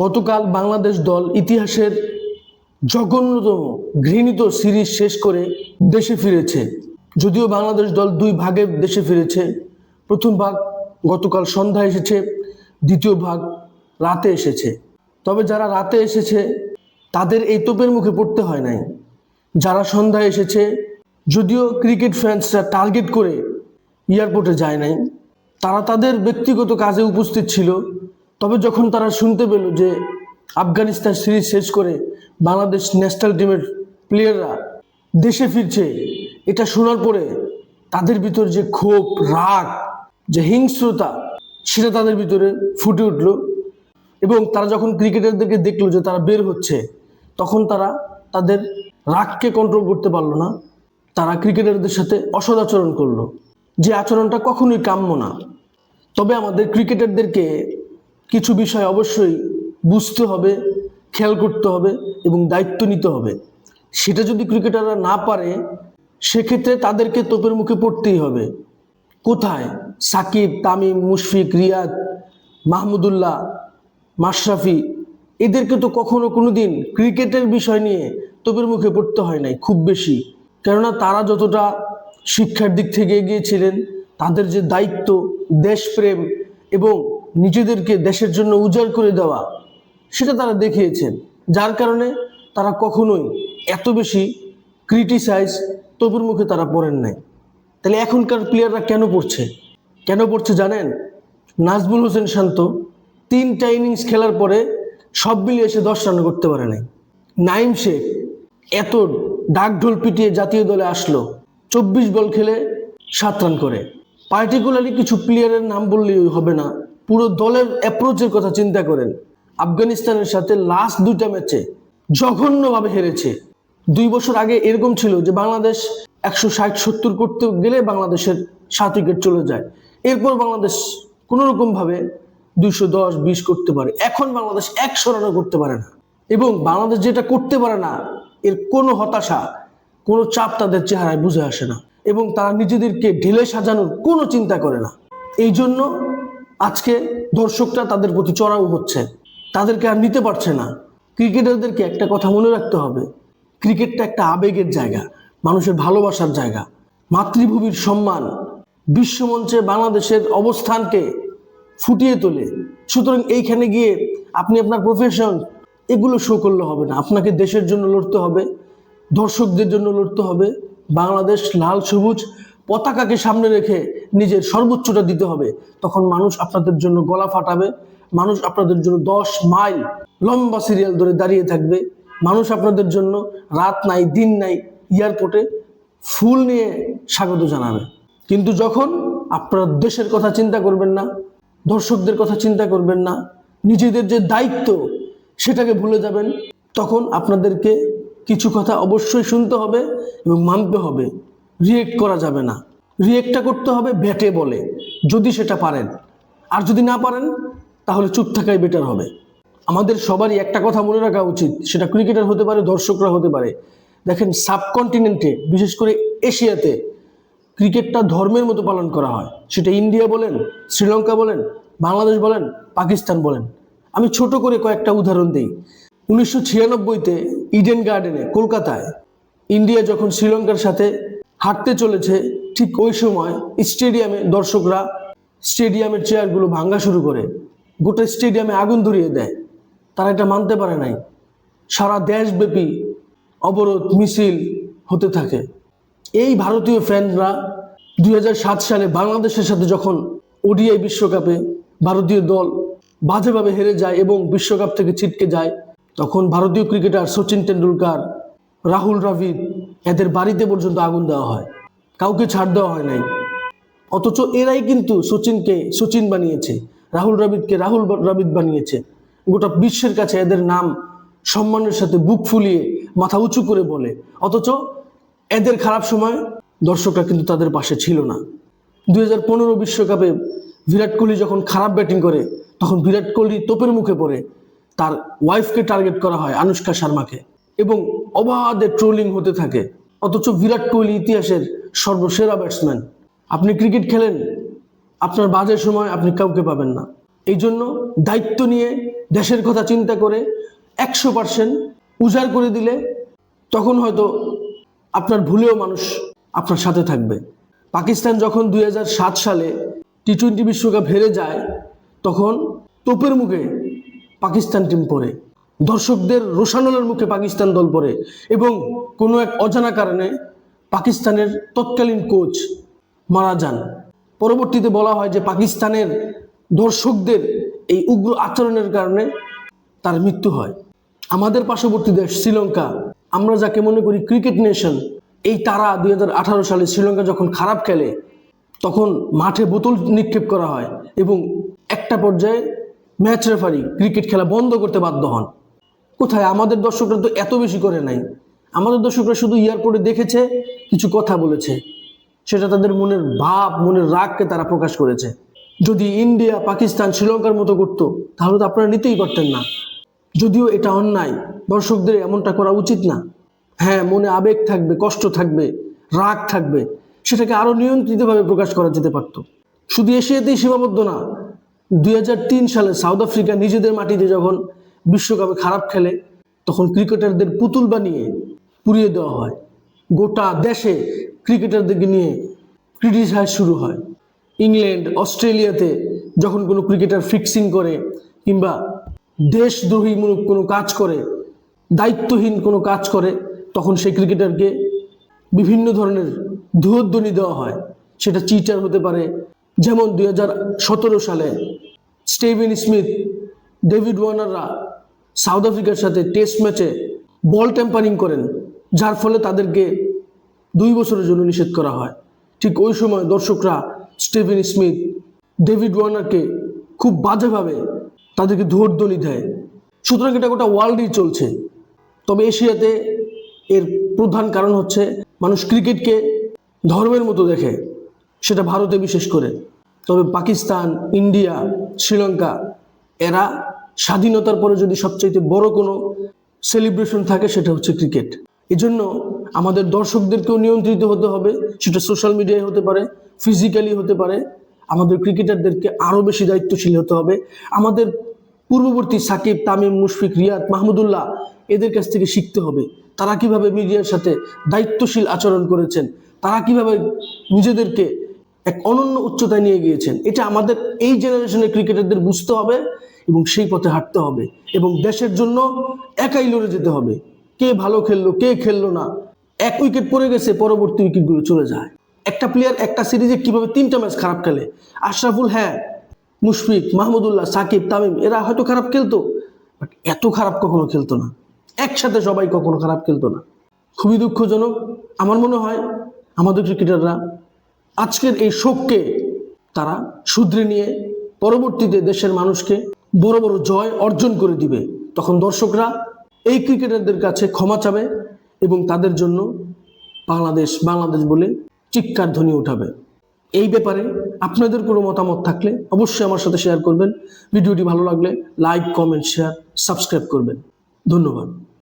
গতকাল বাংলাদেশ দল ইতিহাসের জঘন্যতম ঘৃণিত সিরিজ শেষ করে দেশে ফিরেছে। যদিও বাংলাদেশ দল দুই ভাগে দেশে ফিরেছে। প্রথম ভাগ গতকাল সন্ধ্যায় এসেছে, দ্বিতীয় ভাগ রাতে এসেছে। তবে যারা রাতে এসেছে তাদের এই তোপের মুখে পড়তে হয় নাই। যারা সন্ধ্যায় এসেছে, যদিও ক্রিকেট ফ্যান্সরা টার্গেট করে এয়ারপোর্টে যায় নাই, তারা তাদের ব্যক্তিগত কাজে উপস্থিত ছিল। তবে যখন তারা শুনতে পেল যে আফগানিস্তান সিরিজ শেষ করে বাংলাদেশ ন্যাশনাল টিমের প্লেয়াররা দেশে ফিরছে, এটা শোনার পরে তাদের ভিতর যে ক্ষোভ, রাগ, যে হিংস্রতা, সেটা তাদের ভিতরে ফুটে উঠল। এবং তারা যখন ক্রিকেটারদেরকে দেখলো যে তারা বের হচ্ছে, তখন তারা তাদের রাগকে কন্ট্রোল করতে পারলো না। তারা ক্রিকেটারদের সাথে অসদাচরণ করলো, যে আচরণটা কখনোই কাম্য না। তবে আমাদের ক্রিকেটারদেরকে কিছু বিষয় অবশ্যই বুঝতে হবে, খেয়াল করতে হবে এবং দায়িত্ব নিতে হবে। সেটা যদি ক্রিকেটাররা না পারে, সেক্ষেত্রে তাদেরকে তোপের মুখে পড়তেই হবে। কোথায় সাকিব, তামিম, মুশফিক, রিয়াদ, মাহমুদুল্লাহ, মাশরাফি, এদেরকে তো কখনো কোনো দিন ক্রিকেটের বিষয় নিয়ে তোপের মুখে পড়তে হয় নাই খুব বেশি। কেননা তারা যতটা শিক্ষার দিক থেকে এগিয়েছিলেন, তাদের যে দায়িত্ব, দেশপ্রেম এবং নিজেদেরকে দেশের জন্য উজাড় করে দেওয়া, সেটা তারা দেখিয়েছেন। যার কারণে তারা কখনোই এত বেশি ক্রিটিসাইজ তোপের মুখে তারা পড়েন নাই। তাহলে এখনকার প্লেয়াররা কেন পড়ছে জানেন? নাজমুল হোসেন শান্ত 3টা ইনিংস খেলার পরে সব মিলিয়ে এসে 10 রান করতে পারে নাই। নাইম শেখ এত ডাকঢোল পিটিয়ে জাতীয় দলে আসলো, 24 বল খেলে 7 রান করে। পার্টিকুলারলি কিছু প্লেয়ারের নাম বললেই হবে না, পুরো দলের অ্যাপ্রোচের কথা চিন্তা করেন। আফগানিস্তানের সাথে লাস্ট 2টা ম্যাচে জঘন্যভাবে হেরেছে। 2 বছর আগে এরকম ছিল যে বাংলাদেশ 160-70 করতে গেলে বাংলাদেশের 7 উইকেট চলে যায়। এরপর বাংলাদেশ কোনোরকমভাবে 210-20 করতে পারে। এখন বাংলাদেশ 100 রানও করতে পারে না। এবং বাংলাদেশ যেটা করতে পারে না, এর কোনো হতাশা, কোনো চাপ তাদের চেহারায় বুঝে আসে না। এবং তারা নিজেদেরকে ঢেলে সাজানোর কোনো চিন্তা করে না। এই জন্য আজকে দর্শকরা তাদের প্রতি চড়াও হচ্ছে, তাদেরকে আর নিতে পারছে না। ক্রিকেটারদেরকে একটা কথা মনে রাখতে হবে, ক্রিকেটটা একটা আবেগের জায়গা, মানুষের ভালোবাসার জায়গা, মাতৃভূমির সম্মান, বিশ্বমঞ্চে বাংলাদেশের অবস্থানকে ফুটিয়ে তোলে। সুতরাং এইখানে গিয়ে আপনি আপনার প্রফেশন এগুলো শো করলে হবে না। আপনাকে দেশের জন্য লড়তে হবে, দর্শকদের জন্য লড়তে হবে। বাংলাদেশ লাল সবুজ পতাকাকে সামনে রেখে নিজের সর্বোচ্চটা দিতে হবে। তখন মানুষ আপনাদের জন্য গলা ফাটাবে, মানুষ আপনাদের জন্য 10 মাইল লম্বা সিরিয়াল ধরে দাঁড়িয়ে থাকবে। মানুষ আপনাদের জন্য রাত নাই দিন নাই এয়ারপোর্টে ফুল নিয়ে স্বাগত জানাবে। কিন্তু যখন আপনারা দেশের কথা চিন্তা করবেন না, দর্শকদের কথা চিন্তা করবেন না, নিজেদের যে দায়িত্ব সেটাকে ভুলে যাবেন, তখন আপনাদেরকে কিছু কথা অবশ্যই শুনতে হবে এবং মানতে হবে। রিয়েক্ট করা যাবে না, রিয়েক্টটা করতে হবে ব্যাটে বলে, যদি সেটা পারেন। আর যদি না পারেন, তাহলে চুপ থাকাই বেটার হবে। আমাদের সবারই একটা কথা মনে রাখা উচিত, সেটা ক্রিকেটার হতে পারে, দর্শকরা হতে পারে। দেখেন, সাবকন্টিনেন্টে, বিশেষ করে এশিয়াতে ক্রিকেটটা ধর্মের মতো পালন করা হয়। সেটা ইন্ডিয়া বলেন, শ্রীলঙ্কা বলেন, বাংলাদেশ বলেন, পাকিস্তান বলেন। আমি ছোট করে কয়েকটা উদাহরণ দিই। 1996-তে ইডেন গার্ডেনে কলকাতায় ইন্ডিয়া যখন শ্রীলঙ্কার সাথে হাঁটতে চলেছে, ঠিক ওই সময় স্টেডিয়ামে দর্শকরা স্টেডিয়ামের চেয়ারগুলো ভাঙা শুরু করে, গোটা স্টেডিয়ামে আগুন ধরিয়ে দেয়। তারা এটা মানতে পারে নাই। সারা দেশব্যাপী অবরোধ, মিছিল হতে থাকে। এই ভারতীয় ফ্যানরা 2007 সালে বাংলাদেশের সাথে যখন ওডিআই বিশ্বকাপে ভারতীয় দল বাজেভাবে হেরে যায় এবং বিশ্বকাপ থেকে ছিটকে যায়, তখন ভারতীয় ক্রিকেটার সচিন তেন্ডুলকার, রাহুল দ্রাবিড়, এদের বাড়িতে পর্যন্ত আগুন দেওয়া হয়, কাউকে ছাড় দেওয়া হয় নাই। অথচ এরাই কিন্তু সচিনকে সচিন বানিয়েছে, রাহুল দ্রাবিড়কে রাহুল দ্রাবিড় বানিয়েছে। গোটা বিশ্বের কাছে এদের নাম সম্মানের সাথে বুক ফুলিয়ে মাথা উঁচু করে বলে। অথচ এদের খারাপ সময় দর্শকরা কিন্তু তাদের পাশে ছিল না। 2015 বিশ্বকাপে বিরাট কোহলি যখন খারাপ ব্যাটিং করে, তখন বিরাট কোহলি তোপের মুখে পড়ে, তার ওয়াইফকে টার্গেট করা হয়, আনুষ্কা শর্মাকে, এবং অবাধে ট্রোলিং হতে থাকে। অথচ বিরাট কোহলি ইতিহাসের সর্বসেরা ব্যাটসম্যান। আপনি ক্রিকেট খেলেন, আপনার বাজে সময় আপনি কাউকে পাবেন না। এই জন্য দায়িত্ব নিয়ে দেশের কথা চিন্তা করে 100% উজাড় করে দিলে তখন হয়তো আপনার ভুলেও মানুষ আপনার সাথে থাকবে। পাকিস্তান যখন 2007 সালে টি-20 বিশ্বকাপ হেরে যায়, তখন তোপের মুখে পাকিস্তান টিম পড়ে, দর্শকদের রোষানলের মুখে পাকিস্তান দল পড়ে এবং কোনো এক অজানা কারণে পাকিস্তানের তৎকালীন কোচ মারা যান। পরবর্তীতে বলা হয় যে পাকিস্তানের দর্শকদের এই উগ্র আচরণের কারণে তার মৃত্যু হয়। আমাদের পার্শ্ববর্তী দেশ শ্রীলঙ্কা, আমরা যাকে মনে করি ক্রিকেট নেশন, এই তারা 2018 সালে শ্রীলঙ্কা যখন খারাপ খেলে তখন মাঠে বোতল নিক্ষেপ করা হয় এবং একটা পর্যায়ে ম্যাচ রেফারি ক্রিকেট খেলা বন্ধ করতে বাধ্য হন। কোথায় আমাদের দর্শকরা তো এত বেশি করে নাই। আমাদের দর্শকরা শুধু এয়ারপোর্টে দেখেছে, কিছু কথা বলেছে, সেটা তাদের মনের ভাব, মনের রাগকে তারা প্রকাশ করেছে। যদি ইন্ডিয়া, পাকিস্তান, শ্রীলঙ্কার মতো করতো তাহলে তো আপনারা নিতেই পারতেন না। যদিও এটা অন্যায়, দর্শকদের এমনটা করা উচিত না। হ্যাঁ, মনে আবেগ থাকবে, কষ্ট থাকবে, রাগ থাকবে, সেটাকে আরো নিয়ন্ত্রিতভাবে প্রকাশ করা যেতে পারত। শুধু এশিয়াতেই সীমাবদ্ধ না। 2003 সালে সাউথ আফ্রিকা নিজেদের মাটিতে যখন বিশ্বকাপে খারাপ খেলে, তখন ক্রিকেটারদের পুতুল বানিয়ে পুড়িয়ে দেওয়া হয়। গোটা দেশে ক্রিকেটারদেরকে নিয়ে ক্রিটিসাইজ শুরু হয়। ইংল্যান্ড, অস্ট্রেলিয়াতে যখন কোনো ক্রিকেটার ফিক্সিং করে কিংবা দেশদ্রোহীমূলক কোনো কাজ করে, দায়িত্বহীন কোনো কাজ করে, তখন সেই ক্রিকেটারকে বিভিন্ন ধরনের ধুয়োধ্বনি দেওয়া হয়। সেটা চিটার হতে পারে, যেমন 2017 সালে স্টিভেন স্মিথ, ডেভিড ওয়ার্নাররা সাউথ আফ্রিকার সাথে টেস্ট ম্যাচে বল ট্যাম্পারিং করেন, যার ফলে তাদেরকে 2 বছরের জন্য নিষেধ করা হয়। ঠিক ওই সময় দর্শকরা স্টিভেন স্মিথ, ডেভিড ওয়ার্নারকে খুব বাজেভাবে তাদেরকে ধুয়োধ্বনি দেয়। সুতরাং এটা গোটা ওয়ার্ল্ডেই চলছে। তবে এশিয়াতে এর প্রধান কারণ হচ্ছে মানুষ ক্রিকেটকে ধর্মের মতো দেখে, সেটা ভারতে বিশেষ করে। তবে পাকিস্তান, ইন্ডিয়া, শ্রীলঙ্কা, এরা স্বাধীনতার পরে যদি সবচাইতে বড় কোনো সেলিব্রেশন থাকে সেটা হচ্ছে ক্রিকেট। এজন্য আমাদের দর্শকদেরকেও নিয়ন্ত্রিত হতে হবে, সেটা সোশ্যাল মিডিয়ায় হতে পারে, ফিজিক্যালি হতে পারে। আমাদের ক্রিকেটারদেরকে আরো বেশি দায়িত্বশীল হতে হবে। আমাদের পূর্ববর্তী সাকিব, তামিম, মুশফিক, রিয়াদ, মাহমুদুল্লাহ, এদের কাছ থেকে শিখতে হবে তারা কিভাবে মিডিয়ার সাথে দায়িত্বশীল আচরণ করেছেন, তারা কিভাবে নিজেদেরকে এক অনন্য উচ্চতায় নিয়ে গিয়েছেন। এটা আমাদের এই জেনারেশনের ক্রিকেটারদের বুঝতে হবে এবং সেই পথে হাঁটতে হবে এবং দেশের জন্য একাই লড়ে যেতে হবে। কে ভালো খেললো, কে খেললো না, এক উইকেট পড়ে গেছে, পরবর্তী উইকেটগুলো চলে যায়। একটা প্লেয়ার একটা সিরিজে কিভাবে 3টা ম্যাচ খারাপ খেলে। আশরাফুল, হ্যাঁ, মুশফিক, মাহমুদুল্লাহ, সাকিব, তামিম, এরা হয়তো খারাপ খেলতো, বাট এত খারাপ কখনো খেলতো না। একসাথে সবাই কখনো খারাপ খেলতো না। খুবই দুঃখজনক। আমার মনে হয় আমাদের ক্রিকেটাররা আজকের এই শোককে তারা শুধরে নিয়ে পরবর্তীতে দেশের মানুষকে বড় বড় জয় অর্জন করে দিবে। তখন দর্শকরা এই ক্রিকেটারদের কাছে ক্ষমা চাবে এবং তাদের জন্য বাংলাদেশ বাংলাদেশ বলে চিৎকার ধ্বনি উঠাবে। এই ব্যাপারে আপনাদের কোনো মতামত থাকলে অবশ্যই আমার সাথে শেয়ার করবেন। ভিডিওটি ভালো লাগলে লাইক, কমেন্ট, শেয়ার, সাবস্ক্রাইব করবেন। ধন্যবাদ।